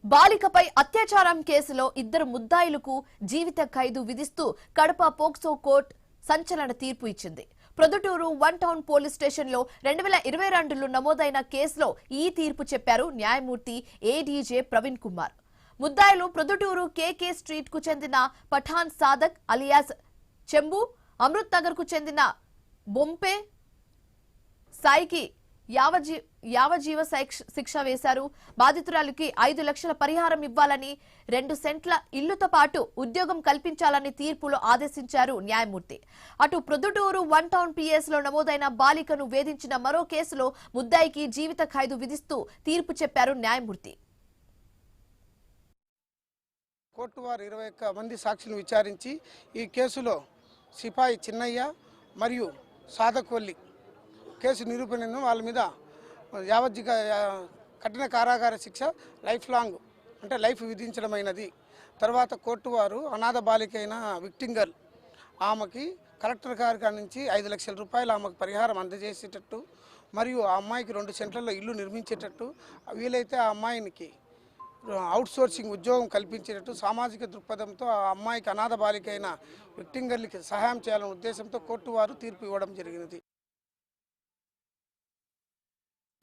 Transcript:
బాలికపై అత్యాచారం కేసులో ఇద్దరు ముద్దాయిలకు జీవిత ఖైదు విధిస్తూ కడప పోక్సో కోర్టు సంచలన తీర్పు ఇచ్చింది. ప్రొద్దుటూరు వన్ టౌన్ పోలీస్ స్టేషన్లో 2022లో నమోదైన కేసులో ఈ తీర్పు చెప్పారు న్యాయమూర్తి ఏడీజే ప్రవీణ్ కుమార్. ముద్దాయిలు ప్రొద్దుటూరు కేకే స్ట్రీట్ కు చెందిన పఠాన్ సాదక్ అలియాస్ చెంబు, అమృత్ నగర్ కు చెందిన బొంపే సాయికి యావజీవ శిక్ష వేశారు. బాధితురాలికి 5 లక్షల పరిహారం ఇవ్వాలని, 2 సెంట్ల ఇల్లుతో పాటు ఉద్యోగం కల్పించాలని తీర్పులో ఆదేశించారు న్యాయమూర్తి. అటు ప్రొద్దుటూరు వన్ టౌన్ పిఎస్ లో నమోదైన బాలికను వేధించిన మరో కేసులో ముద్దాయికి జీవిత ఖైదు విధిస్తూ తీర్పు చెప్పారు న్యాయమూర్తి. కోర్టు వారు 21 మంది సాక్షులను విచారించి ఈ కేసులో సిపాయి చిన్నయ్య మరియు సాదక్వల్లి కేసు నిరూపణను వాళ్ళ మీద యావజ్జీవ కఠిన కారాగార శిక్ష లైఫ్ విధించడమైనది. తర్వాత కోర్టు వారు అనాథ బాలిక అయిన విక్టిమ్ గర్ల్ ఆమెకి కలెక్టర్ గారి నుంచి 5 లక్షల రూపాయలు ఆమెకు పరిహారం అందజేసేటట్టు మరియు ఆ అమ్మాయికి 2 సెంట్లలో ఇల్లు నిర్మించేటట్టు, వీలైతే ఆ అమ్మాయికి అవుట్సోర్సింగ్ ఉద్యోగం కల్పించేటట్టు సామాజిక దృక్పథంతో ఆ అమ్మాయికి అనాథ బాలిక అయిన విక్టిమ్ గర్ల్కి సహాయం చేయాలనే ఉద్దేశంతో కోర్టు వారు తీర్పు ఇవ్వడం జరిగినది.